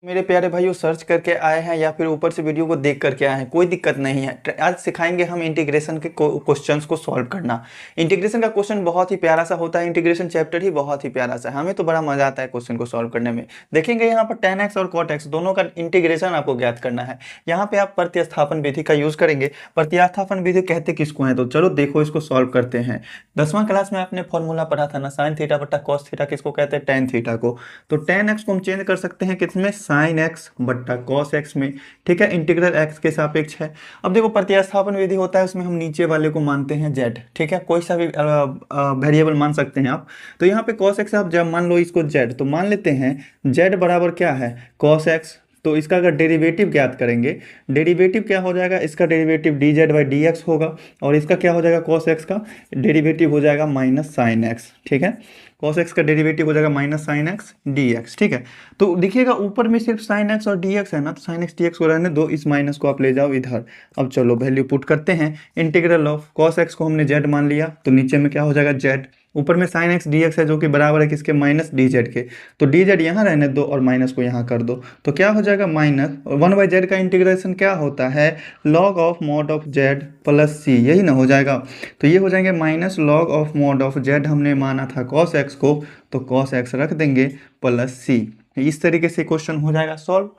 मेरे प्यारे भाइयों, सर्च करके आए हैं या फिर ऊपर से वीडियो को देख करके आए हैं, कोई दिक्कत नहीं है। आज सिखाएंगे हम इंटीग्रेशन के क्वेश्चंस को सॉल्व करना। इंटीग्रेशन का क्वेश्चन बहुत ही प्यारा सा होता है। इंटीग्रेशन चैप्टर ही बहुत ही प्यारा सा है, हमें तो बड़ा मजा आता है क्वेश्चन को सॉल्व करने में। देखेंगे यहाँ पर tan x और cot x दोनों का इंटीग्रेशन आपको ज्ञात करना है। यहाँ पे आप प्रतिस्थापन विधि का यूज करेंगे। प्रतिस्थापन विधि कहते किसको है, तो चलो देखो इसको सॉल्व करते हैं। 10वां क्लास में आपने फॉर्मूला पढ़ा था ना, साइन थीटा बट्टा कॉस थीटा किसको कहते हैं, टेन थीटा को। तो tan x को हम चेंज कर सकते हैं किसमें, साइन एक्स बट्टा कॉस एक्स में। ठीक है, इंटीग्रल एक्स के सापेक्ष है। अब देखो प्रतिस्थापन विधि होता है, उसमें हम नीचे वाले को मानते हैं z। ठीक है, कोई सा भी वेरिएबल मान सकते हैं आप। तो यहाँ पे cos x आप जब मान लो इसको z, तो मान लेते हैं z बराबर क्या है, cos x। तो इसका अगर डेरिवेटिव ज्ञात करेंगे, डेरिवेटिव क्या हो जाएगा, इसका derivative D Z by D x होगा, और इसका क्या हो जाएगा, cos x का डेरिवेटिव हो जाएगा माइनस साइन एक्स। ठीक है, cos x का डेरिवेटिव हो जाएगा minus sine x D x. ठीक है, तो देखिएगा ऊपर में सिर्फ साइन एक्स और डी एक्स है ना, तो साइन एक्स डी एक्स को रहने दो, इस माइनस को आप ले जाओ इधर। अब चलो वैल्यू पुट करते हैं। इंटीग्रल ऑफ cos x को हमने z मान लिया, तो नीचे में क्या हो जाएगा z, ऊपर में साइन एक्स डी एक्स है जो कि बराबर है किसके, माइनस डी जेड के। तो डी जेड यहाँ रहने दो और माइनस को यहाँ कर दो, तो क्या हो जाएगा माइनस 1/z का इंटीग्रेशन क्या होता है, log of mod of z plus C, यही ना हो जाएगा। तो ये हो जाएंगे minus log of mod of z, हमने माना था cos x को, तो cos x रख देंगे प्लस सी। इस तरीके से क्वेश्चन हो जाएगा सॉल्व।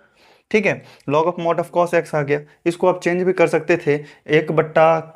ठीक है, log of mod of cos x आ गया। इसको आप चेंज भी कर सकते थे, 1/,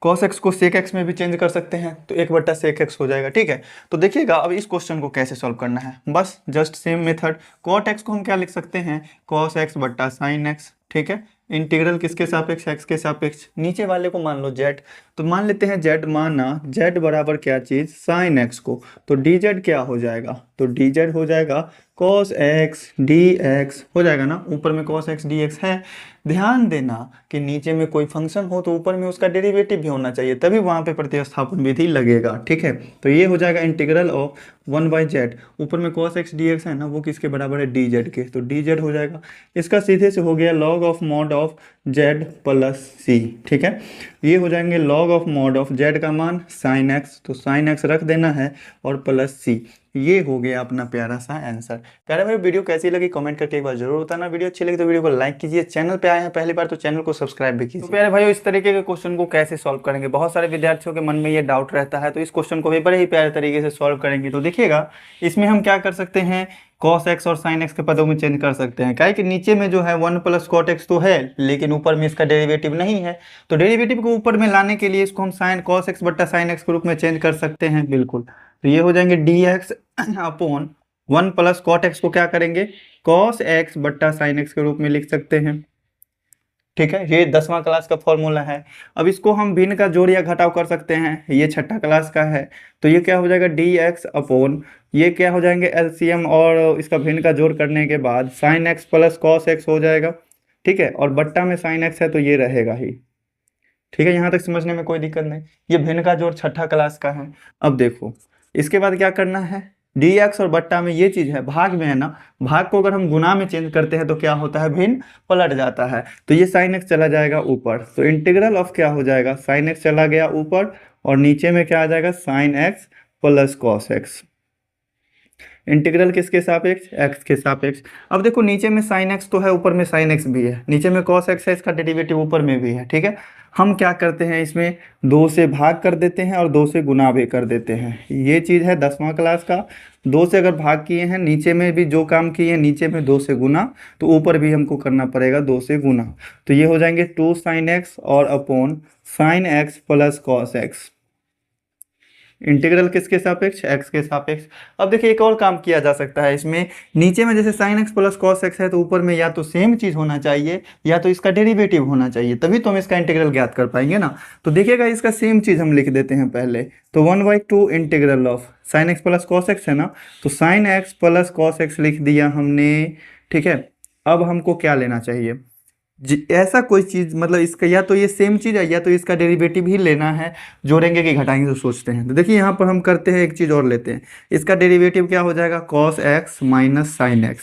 cos x को sec x में भी चेंज कर सकते हैं, तो 1/sec x हो जाएगा। ठीक है, तो देखिएगा अब इस क्वेश्चन को कैसे सॉल्व करना है, बस just same method. cot x को हम क्या लिख सकते हैं, cos x बट्टा साइन x। ठीक है, इंटीग्रल किसके सापेक्ष, x के सापेक्ष। नीचे वाले को मान लो z, तो मान लेते हैं z, माना z बराबर क्या चीज, साइन x को, तो dz क्या हो जाएगा, तो dz हो जाएगा cos x dx हो जाएगा ना, ऊपर में cos x dx है। ध्यान देना कि नीचे में कोई फंक्शन हो तो ऊपर में उसका डेरिवेटिव भी होना चाहिए, तभी वहां पे प्रतिस्थापन विधि लगेगा। ठीक है, तो ये हो जाएगा इंटीग्रल ऑफ 1/z, ऊपर में cos x dx है ना, वो किसके बराबर है, dz के, तो dz हो जाएगा। इसका सीधे से हो गया log of mod of z plus C. ठीक है, ये हो जाएंगे log of mod of z का मान साइन x, तो साइन x रख देना है और प्लस सी। ये हो गया अपना प्यारा सा आंसर। प्यारे भाई, वीडियो कैसी लगी कमेंट करके एक बार जरूर बताना। वीडियो अच्छी लगी तो वीडियो को लाइक कीजिए, चैनल पे आए हैं पहली बार तो चैनल को सब्सक्राइब भी कीजिए। तो प्यारे भाइयों, इस तरीके के क्वेश्चन को कैसे सॉल्व करेंगे, बहुत सारे विद्यार्थियों के मन में ये डाउट रहता है, तो इस क्वेश्चन को भी बड़े ही प्यारे तरीके से सॉल्व करेंगे। तो देखिएगा, इसमें हम क्या कर सकते हैं, cos x और sin x के पदों में चेंज कर सकते हैं। क्या है कि नीचे में जो है 1 प्लस cot x तो है, लेकिन ऊपर में इसका डेरिवेटिव नहीं है, तो डेरिवेटिव को ऊपर में लाने के लिए इसको हम साइन cos x बट्टा साइन x के रूप में चेंज कर सकते हैं, बिल्कुल। तो ये हो जाएंगे dx upon 1 plus cot x को क्या करेंगे, cos x बट्टा साइन x के रूप में लिख सकते हैं। ठीक है, ये 10वां क्लास का फॉर्मूला है। अब इसको हम भिन्न का जोड़ या घटाव कर सकते हैं, ये 6ठा क्लास का है, तो ये क्या हो जाएगा dx अपॉन, ये क्या हो जाएंगे एलसीएम और इसका भिन्न का जोड़ करने के बाद sine x plus cos x हो जाएगा। ठीक है, और बट्टा में साइन x है तो ये रहेगा ही। ठीक है, यहाँ तक समझने में कोई दिक्कत नहीं, ये भिन्न का जोड़ 6ठा क्लास का है। अब देखो इसके बाद क्या करना है, dx और बट्टा में ये चीज है, भाग में है ना, भाग को अगर हम गुना में चेंज करते हैं तो क्या होता है, भिन्न पलट जाता है, तो ये साइन x चला जाएगा ऊपर, तो इंटीग्रल ऑफ क्या हो जाएगा, साइन x चला गया ऊपर और नीचे में क्या आ जाएगा, sine x plus cos x। Integral किसके सापेक्ष, x के सापेक्ष। अब देखो नीचे में साइन x तो है, ऊपर में साइन x भी है, नीचे में cos x है, इसका डेरिवेटिव ऊपर में भी है। ठीक है, हम क्या करते हैं, इसमें 2 से भाग कर देते हैं और 2 से गुना भी कर देते हैं। ये चीज़ है 10वां क्लास का, 2 से अगर भाग किए हैं, नीचे में भी जो काम किए हैं, नीचे में 2 से गुना, तो ऊपर भी हमको करना पड़ेगा 2 से गुना। तो ये हो जाएंगे 2 साइन x और upon sine x plus cos x। Integral किसके सापेक्ष, x के सापेक्ष। अब देखिए एक और काम किया जा सकता है इसमें, नीचे में जैसे sin x plus cos x है, तो ऊपर में या तो सेम चीज़ होना चाहिए या तो इसका डेरिवेटिव होना चाहिए, तभी तो हम इसका इंटीग्रल ज्ञात कर पाएंगे ना। तो देखिएगा इसका सेम चीज़ हम लिख देते हैं पहले, तो 1/2 integral of sin x plus cos x है ना, तो sin x plus cos x लिख दिया हमने। ठीक है, अब हमको क्या लेना चाहिए, ऐसा कोई चीज़, मतलब इसका या तो ये सेम चीज़ है या तो इसका डेरिवेटिव ही लेना है, जोड़ेंगे कि घटाएंगे तो सोचते हैं। तो देखिए यहाँ पर हम करते हैं, एक चीज़ और लेते हैं, इसका डेरिवेटिव क्या हो जाएगा, cos x minus sine x।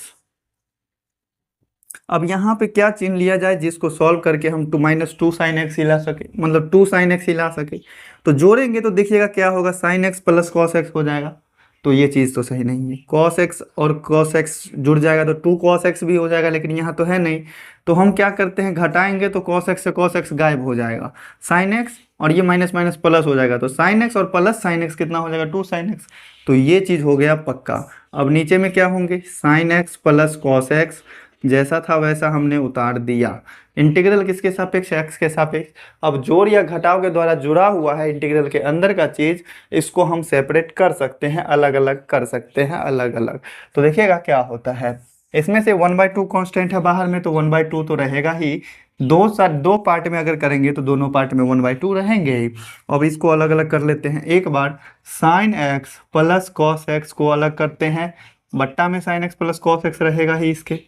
अब यहाँ पे क्या चिन्ह लिया जाए जिसको सॉल्व करके हम -2 साइन x ही ला सके, मतलब 2 साइन x ही ला सके। तो जोड़ेंगे तो देखिएगा क्या होगा, sine x plus cos x हो जाएगा। तो ये चीज़ तो सही नहीं है। cos x और cos x जुड़ जाएगा तो 2 cos x भी हो जाएगा, लेकिन यहाँ तो है नहीं। तो हम क्या करते हैं, घटाएंगे तो cos x से cos x गायब हो जाएगा, sin x और ये माइनस माइनस प्लस हो जाएगा, तो sin x और प्लस sin x कितना हो जाएगा, 2 sin x। तो ये चीज़ हो गया पक्का। अब नीचे में क्या होंगे, sin x plus cos x, जैसा था वैसा हमने उतार दिया। इंटीग्रल किसके सापेक्ष, x के सापेक्ष। अब जोड़ या घटाव के द्वारा जुड़ा हुआ है इंटीग्रल के अंदर का चीज, इसको हम सेपरेट कर सकते हैं, अलग अलग कर सकते हैं, अलग अलग। तो देखिएगा क्या होता है, इसमें से 1/2 कांस्टेंट है बाहर में, तो 1/2 तो रहेगा ही। दो पार्ट में अगर करेंगे तो दोनों पार्ट में 1/2 रहेंगे ही। अब इसको अलग अलग कर लेते हैं। एक बार sin x plus cos x को अलग करते हैं, बट्टा में sin x plus cos x रहेगा ही इसके,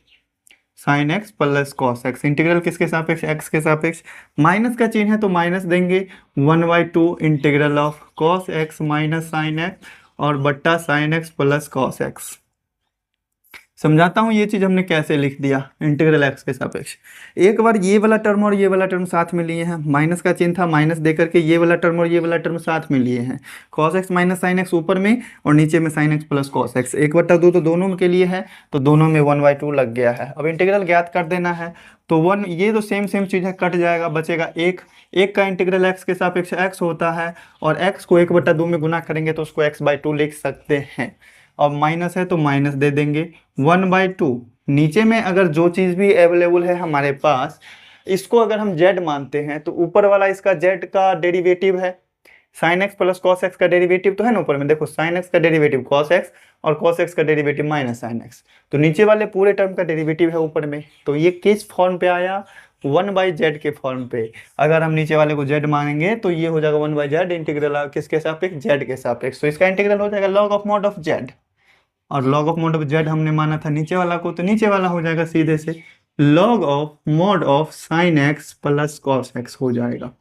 sin x plus cos x। Integral किसके सापेक्ष, x के सापेक्ष। माइनस का चिन्ह है तो माइनस देंगे, 1/2 integral of cos x minus sin x और बट्टा sin x plus cos x। समझाता हूँ ये चीज़ हमने कैसे लिख दिया, इंटीग्रल x के सापेक्ष। एक बार ये वाला टर्म और ये वाला टर्म साथ में लिए हैं, माइनस का चिन्ह था, माइनस दे करके ये वाला टर्म और ये वाला टर्म साथ में लिए हैं। cos x minus sin x ऊपर में और नीचे में sin x plus cos x, 1/2 तो दोनों के लिए है, तो दोनों में 1/2 लग गया है। अब इंटीग्रल ज्ञात कर देना है, तो वन ये तो सेम चीज़ है, कट जाएगा, बचेगा एक का इंटीग्रल x के सापेक्ष x होता है, और x को 1/2 में गुना करेंगे तो उसको x/2 लिख सकते हैं। और माइनस है तो माइनस दे देंगे, 1/2। नीचे में अगर जो चीज़ भी अवेलेबल है हमारे पास, इसको अगर हम z मानते हैं तो ऊपर वाला इसका z का डेरिवेटिव है, sin x plus cos x का डेरिवेटिव तो है ना ऊपर में, देखो sin x का डेरिवेटिव cos x और cos x का डेरिवेटिव माइनस sin x, तो नीचे वाले पूरे टर्म का डेरिवेटिव है ऊपर में। तो ये किस फॉर्म पे आया, 1/z के फॉर्म पे। अगर हम नीचे वाले को z मानेंगे तो ये हो जाएगा 1/z इंटीग्रल किसके सापेक्ष, z के सापेक्ष। तो इसका इंटीग्रल हो जाएगा log of mod of z, और log of mod of z हमने माना था नीचे वाला को, तो नीचे वाला हो जाएगा सीधे से log of mod of sin x plus cos x हो जाएगा,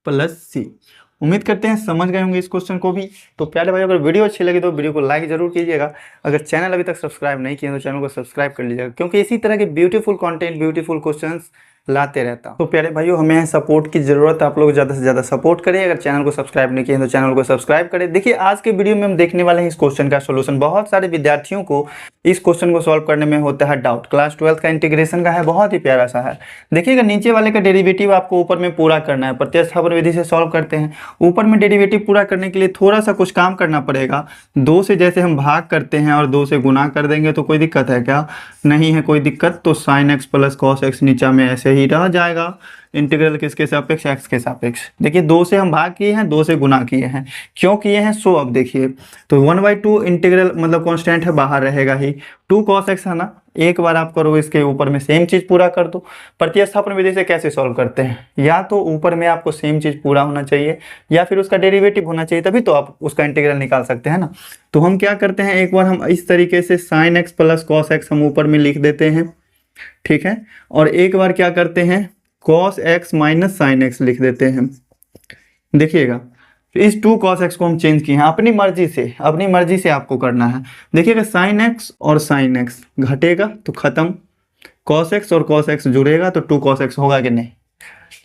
प्लस c। उम्मीद करते हैं समझ गए होंगे इस क्वेश्चन को भी। तो प्यारे भाई, अगर वीडियो अच्छी लगी तो वीडियो को लाइक जरूर कीजिएगा। अगर चैनल अभी तक सब्सक्राइब नहीं किया तो चैनल को सब्सक्राइब कर लीजिएगा, क्योंकि इसी तरह के ब्यूटीफुल कंटेंट, ब्यूटीफुल क्वेश्चंस लाते रहता हूं। तो प्यारे भाइयों, हमें सपोर्ट की ज़रूरत है, आप लोग ज़्यादा से ज़्यादा सपोर्ट करें। अगर चैनल को सब्सक्राइब नहीं किए तो चैनल को सब्सक्राइब करें। देखिए, आज के वीडियो में हम देखने वाले हैं इस क्वेश्चन का सोल्यूशन। बहुत सारे विद्यार्थियों को इस क्वेश्चन को सॉल्व करने में होता है डाउट, क्लास 12 का इंटीग्रेशन का है, बहुत ही प्यारा सा है। देखिएगा, नीचे वाले का डेरिवेटिव आपको ऊपर में पूरा करना है, प्रतिस्थापन विधि से सॉल्व करते हैं। ऊपर में डेरिवेटिव पूरा करने के लिए थोड़ा सा कुछ काम करना पड़ेगा। 2 से जैसे हम भाग करते हैं और 2 से गुना कर देंगे तो कोई दिक्कत है क्या, नहीं है कोई दिक्कत। तो sin x plus cos x नीचा में ऐसे ही रह जाएगा। इंटीग्रल किसके सापेक्ष, x के सापेक्ष। देखिए, 2 से हम भाग किए हैं, 2 से गुना किए हैं, क्यों किए हैं सो अब देखिए। तो 1/2 इंटीग्रल मतलब कांस्टेंट है, बाहर रहेगा ही। 2 cos x है ना, एक बार आप करो इसके ऊपर में सेम चीज पूरा कर दो। प्रतिस्थापन विधि से कैसे सॉल्व करते हैं, या तो ऊपर में आपको सेम चीज पूरा होना चाहिए या फिर उसका डेरिवेटिव होना चाहिए, तभी तो आप उसका इंटीग्रल निकाल सकते हैं ना। तो हम क्या करते हैं, एक बार हम इस तरीके से sin x plus cos x हम ऊपर में लिख देते हैं, ठीक है। और एक बार क्या करते हैं, cos x minus sin x लिख देते हैं। देखिएगा, इस 2 cos x को हम चेंज किए हैं अपनी मर्जी से आपको करना है। देखिएगा, sin x और sin x घटेगा तो खत्म, cos x और cos x जुड़ेगा तो 2 cos x होगा कि नहीं,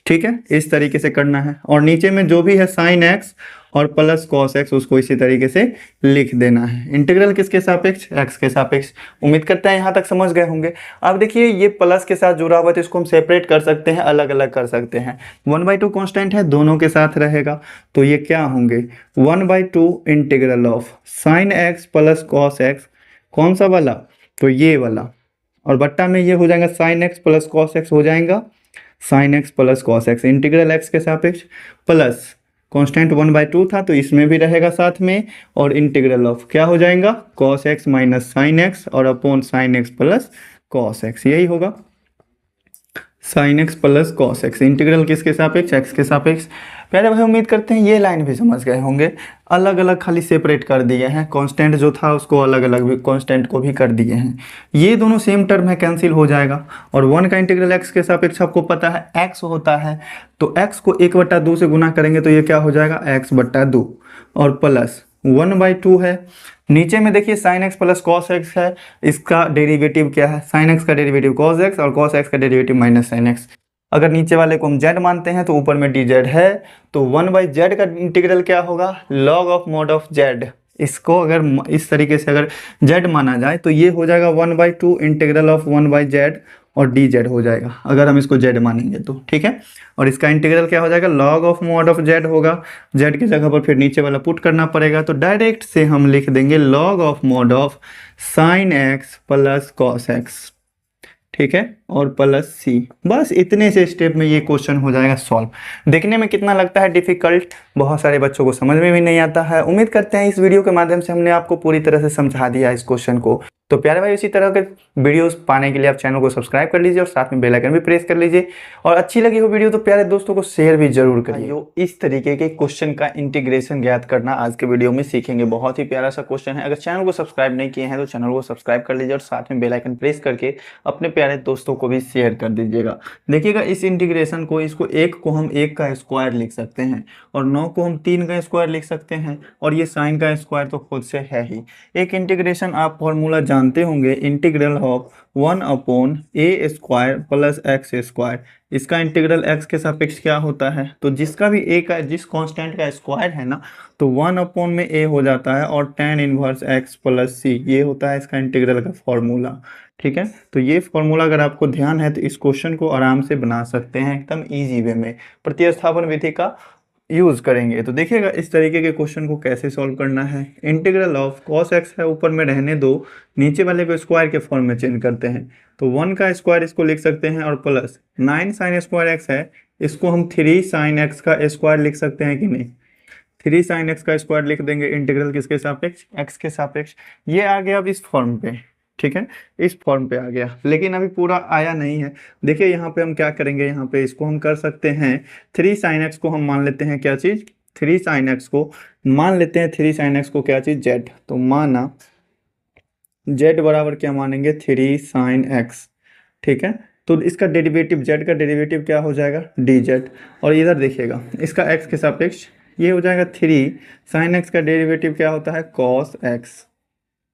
ठीक है। इस तरीके से करना है, और नीचे में जो भी है sin x और प्लस cos x उसको इसी तरीके से लिख देना है। इंटीग्रल किसके सापेक्ष, x के सापेक्ष। उम्मीद करते हैं यहाँ तक समझ गए होंगे। अब देखिए, ये प्लस के साथ जुड़ा हुआ है तो इसको हम सेपरेट कर सकते हैं, अलग अलग कर सकते हैं। 1/2 कांस्टेंट है, दोनों के साथ रहेगा, तो ये क्या होंगे, 1/2 integral of sin x plus cos x, कौन सा वाला, तो ये वाला, और बट्टा में ये हो जाएगा sin x plus cos x हो जाएगा, sin x plus cos x integral x के सापेक्ष, प्लस कांस्टेंट 1/2 था तो इसमें भी रहेगा साथ में, और इंटीग्रल ऑफ क्या हो जाएगा, cos x minus sin x और upon sin x plus cos x, यही होगा sin x plus cos x। Integral किसके सापेक्ष, x के सापेक्ष। प्यारे भाई, उम्मीद करते हैं ये लाइन भी समझ गए होंगे। अलग अलग खाली सेपरेट कर दिए हैं, कांस्टेंट जो था उसको अलग अलग भी, कांस्टेंट को भी कर दिए हैं। ये दोनों सेम टर्म है, कैंसिल हो जाएगा। और 1 का इंटीग्रल x के सापेक्ष आपको पता है x होता है, तो x को 1/2 से गुना करेंगे तो ये क्या हो जाएगा, x/2, और प्लस 1/2 है। नीचे में देखिए sin x plus cos x है, इसका डेरिवेटिव क्या है, sin x का डेरिवेटिव cos x और cos x का डेरिवेटिव माइनस sin x। अगर नीचे वाले को हम z मानते हैं तो ऊपर में dz है, तो 1/z का इंटीग्रल क्या होगा, log of mod of z इसको अगर इस तरीके से अगर z माना जाए तो ये हो जाएगा 1/2 इंटीग्रल ऑफ 1/z और dz हो जाएगा, अगर हम इसको z मानेंगे तो, ठीक है। और इसका इंटीग्रल क्या हो जाएगा, log of mod of z होगा, z की जगह पर फिर नीचे वाला पुट करना पड़ेगा, तो डायरेक्ट से हम लिख देंगे log of mod of sin x plus cos x, ठीक है, और प्लस सी। बस इतने से स्टेप में ये क्वेश्चन हो जाएगा सॉल्व। देखने में कितना लगता है डिफिकल्ट, बहुत सारे बच्चों को समझ में भी नहीं आता है। उम्मीद करते हैं इस वीडियो के माध्यम से हमने आपको पूरी तरह से समझा दिया इस क्वेश्चन को। तो प्यारे भाई, इसी तरह के वीडियोस पाने के लिए आप चैनल को सब्सक्राइब कर लीजिए और साथ में बेल आइकन भी प्रेस कर लीजिए, और अच्छी लगी हो वीडियो तो प्यारे दोस्तों को शेयर भी जरूर करिए। इस तरीके के क्वेश्चन का इंटीग्रेशन ज्ञात करना आज के वीडियो में सीखेंगे। बहुत ही प्यारा सा क्वेश्चन है। अगर चैनल को सब्सक्राइब नहीं किए हैं तो चैनल को सब्सक्राइब कर लीजिए और साथ में बेल आइकन प्रेस करके अपने प्यारे दोस्तों को भी शेयर कर दीजिएगा। देखिएगा इस इंटीग्रेशन को, इसको 1 को हम 1 का स्क्वायर लिख सकते हैं और 9 को हम 3 का स्क्वायर लिख सकते हैं, और ये साइन का स्क्वायर तो खुद से है ही। एक इंटीग्रेशन आप फॉर्मूला जानते होंगे, integral of 1/a square plus x square. इसका इंटीग्रल x के सापेक्ष क्या होता है, तो जिसका भी a का जिस कांस्टेंट का स्क्वायर है ना, तो 1 में a हो जाता है और tan inverse x plus c, ये होता है इसका इंटीग्रल का फॉर्मूला, ठीक है। तो ये फॉर्मूला अगर आपको ध्यान है तो इस क्वेश्चन को आराम से बना सकते हैं एकदम इजी वे में, प्रतिस्थापन विधि का यूज करेंगे। तो देखिएगा इस तरीके के क्वेश्चन को कैसे सॉल्व करना है। इंटीग्रल ऑफ cos x है, ऊपर में रहने दो, नीचे वाले को स्क्वायर के फॉर्म में चेंज करते हैं, तो 1 का स्क्वायर इसको लिख सकते हैं, और प्लस 9 sin स्क्वायर x है, इसको हम 3 sin x का स्क्वायर लिख सकते हैं कि नहीं, 3 sin x का स्क्वायर लिख देंगे। इंटीग्रल किसके सापेक्ष, x के सापेक्ष। ये आ गया अब इस फॉर्म पे, ठीक है, इस फॉर्म पे आ गया, लेकिन अभी पूरा आया नहीं है। देखिए यहाँ पे हम क्या करेंगे, यहाँ पे इसको हम कर सकते हैं 3 sin x को हम मान लेते हैं क्या चीज़, 3 sin x को मान लेते हैं, 3 sin x को क्या चीज़, z। तो माना z बराबर क्या मानेंगे, 3 sin x, ठीक है। तो इसका डेरिवेटिव, z का डेरिवेटिव क्या हो जाएगा, dz। और इधर देखिएगा इसका x के सापेक्ष ये हो जाएगा 3 sin x का डेरिवेटिव क्या होता है, cos x,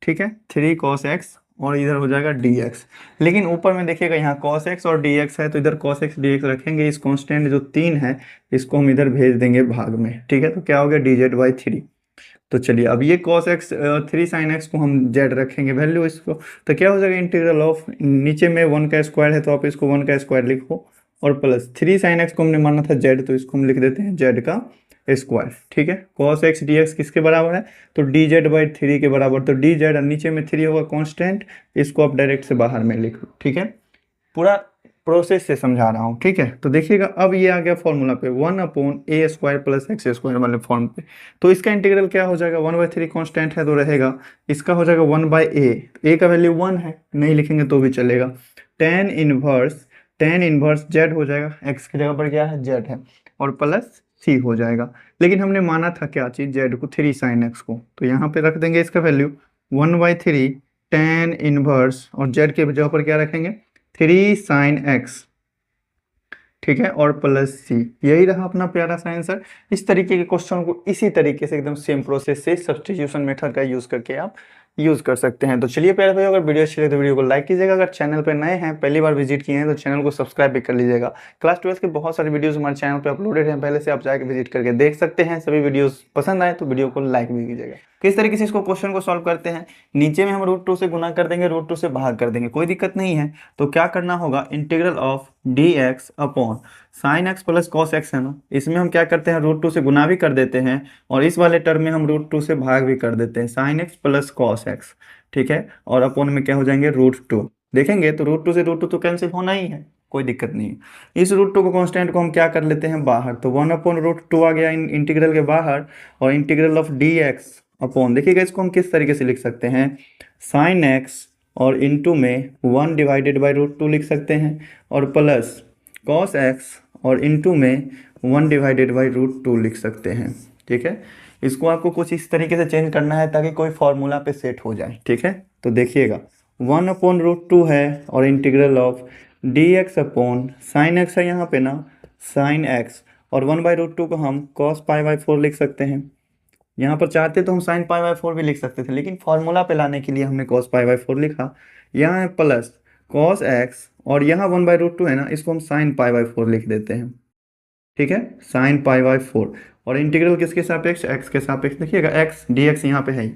ठीक है, 3 cos x, और इधर हो जाएगा dx। लेकिन ऊपर में देखिएगा यहाँ cos x और dx है, तो इधर cos x dx रखेंगे, इस कांस्टेंट जो 3 है इसको हम इधर भेज देंगे भाग में, ठीक है। तो क्या हो गया, dz/3। तो चलिए अब ये cos x 3 sin x को हम z रखेंगे वैल्यू इसको, तो क्या हो जाएगा, इंटीग्रल ऑफ, नीचे में 1 का स्क्वायर है तो आप इसको 1 का स्क्वायर लिखो, और प्लस 3 sin x को हमने माना था z, तो इसको हम लिख देते हैं z का स्क्वायर, ठीक है। cos x dx किसके बराबर है, तो dz/3 के बराबर, तो dz और नीचे में 3 होगा कांस्टेंट, इसको आप डायरेक्ट से बाहर में लिखो, ठीक है। पूरा प्रोसेस से समझा रहा हूँ, ठीक है। तो देखिएगा अब ये आ गया फॉर्मूला पे 1/a square plus x square वाले फॉर्म पे, तो इसका इंटीग्रल क्या हो जाएगा, 1/3 कांस्टेंट है तो रहेगा, इसका हो जाएगा 1/a का वैल्यू 1 है, नहीं लिखेंगे तो भी चलेगा, tan इनवर्स z हो जाएगा, x की जगह पर क्या है, z है, और प्लस c हो जाएगा। लेकिन हमने माना था क्या चीज़, z को, 3 sin x को, तो यहाँ पे रख देंगे इसका वैल्यू 1/3 tan इनवर्स, और z के जगह पर क्या रखेंगे, 3 sin x, ठीक है, और प्लस c। यही रहा अपना प्यारा सा आंसर। इस तरीके के क्वेश्चन को इसी तरीके से एकदम सेम प्रोसेस से सब्स्टिट्यूशन मेथड का यूज करके आप यूज कर सकते हैं। तो चलिए प्यारे भाई, अगर वीडियो अच्छी लगे तो वीडियो को लाइक कीजिएगा, अगर चैनल पे नए हैं, पहली बार विजिट किए हैं तो चैनल को सब्सक्राइब भी कर लीजिएगा। क्लास 12 के बहुत सारे वीडियोस हमारे चैनल पे अपलोडेड हैं, पहले से आप जाकर विजिट करके देख सकते हैं। सभी वीडियोस पसंद आए तो वीडियो को लाइक भी कीजिएगा। किस तरीके से इसको क्वेश्चन को सॉल्व करते हैं, नीचे में हम √2 से गुना कर देंगे, √2 से भाग कर देंगे, कोई दिक्कत नहीं है। तो क्या करना होगा, integral of dx upon sine x plus cos x है ना, इसमें हम क्या करते हैं, √2 से गुना भी कर देते हैं, और इस वाले टर्म में हम √2 से भाग भी कर देते हैं, sine x plus cos x, ठीक है। और अपॉन में क्या हो जाएंगे, √2। देखेंगे तो √2 से √2 तो कैंसिल होना ही है, कोई दिक्कत नहीं है। इस √2 को कांस्टेंट को हम क्या कर लेते हैं बाहर, तो 1/√2 आ गया इंटीग्रल के बाहर, और इंटीग्रल ऑफ dx अपॉन, देखिएगा इसको हम किस तरीके से लिख सकते हैं, साइन एक्स और इंटू में 1/√2 लिख सकते हैं, और प्लस कॉस एक्स और इंटू में 1/√2 लिख सकते हैं, ठीक है। इसको आपको कुछ इस तरीके से चेंज करना है ताकि कोई फॉर्मूला पे सेट हो जाए, ठीक है। तो देखिएगा 1/√2 है, और integral of dx upon sine x है यहाँ पे ना, साइन एक्स, और 1/√2 को हम cos π/4 लिख सकते हैं। यहाँ पर चाहते तो हम साइन π/4 भी लिख सकते थे, लेकिन फॉर्मूला पे लाने के लिए हमने cos π/4 लिखा। यहाँ है प्लस cos x, और यहाँ 1/√2 है ना, इसको हम साइन π/4 लिख देते हैं। ठीक है, साइन पाई बाय 4। और इंटीग्रल किसके सापेक्ष, एक्स के सापेक्ष। देखिएगा एक्स डी एक्स यहाँ पे है,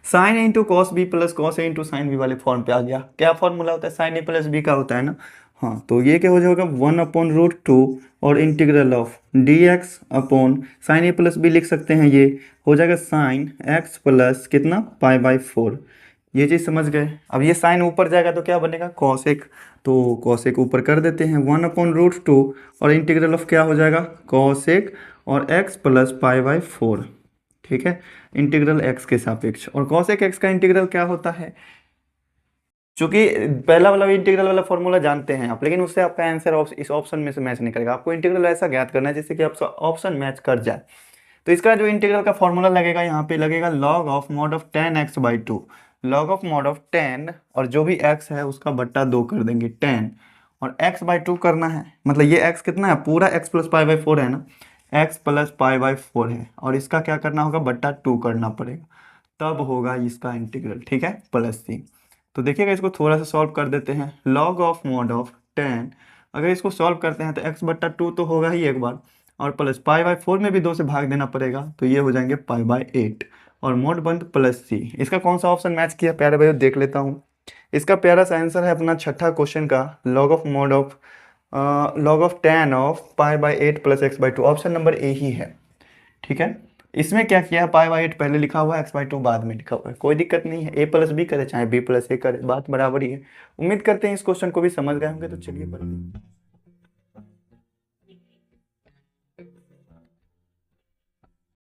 sine into cos B plus cos A into sine B वाले फॉर्म पे आ गया। क्या फॉर्मूला होता है, साइन ए प्लस बी का होता है ना। हाँ, तो ये क्या हो जाएगा 1/√2 और integral of d x upon sine a plus b लिख सकते हैं, ये हो जाएगा साइन एक्स प्लस कितना पाई बाय 4। ये चीज़ समझ गए। अब ये साइन ऊपर जाएगा तो क्या बनेगा कॉसेक, तो कॉसेक ऊपर कर देते हैं 1/√2 और इंटीग्रल ऑफ क्या हो जाएगा कॉसेक और एक्स प्लस पाई बाय 4। ठीक है, इंटीग्रल एक्स के सापेक्ष। और कॉसेक एक्स का इंटीग्रल क्या होता है, चूंकि पहला वाला इंटीग्रल वाला फॉर्मूला जानते हैं आप, लेकिन उससे आपका आंसर इस ऑप्शन में से मैच नहीं करेगा। आपको इंटीग्रल ऐसा ज्ञात करना है जिससे कि आपका ऑप्शन मैच कर जाए। तो इसका जो इंटीग्रल का फॉर्मूला लगेगा यहाँ पे लगेगा log of mod of 10x/2, log of mod of 10 और जो भी x है उसका बट्टा 2 कर देंगे 10 और x/2 करना है। मतलब ये x कितना है, पूरा x प्लस पाई बाई 4 है ना, x प्लस पाई बाई 4 है और इसका क्या करना होगा बट्टा 2 करना पड़ेगा, तब होगा इसका इंटीग्रल। ठीक है, प्लस c। तो देखिएगा इसको थोड़ा सा सॉल्व कर देते हैं। लॉग ऑफ मॉड ऑफ 10, अगर इसको सॉल्व करते हैं तो x/2 तो होगा ही एक बार, और प्लस पाई बाई 4 में भी 2 से भाग देना पड़ेगा, तो ये हो जाएंगे पाई बाई 8 और मोड बंद प्लस सी। इसका कौन सा ऑप्शन मैच किया प्यारे भाई देख लेता हूँ। इसका प्यारा सा आंसर है अपना छठा क्वेश्चन का, log of mod of log of 10 of pi by 8 plus x/2, option number A ही है। ठीक है, इसमें क्या किया है, पाई बाई 8 पहले लिखा हुआ है, x/2 बाद में लिखा हुआ है, कोई दिक्कत नहीं है, a प्लस बी करे चाहे b प्लस ए करे, बात बराबर ही है। उम्मीद करते हैं इस क्वेश्चन को भी समझ गए होंगे। तो चलिए पढ़ते हैं।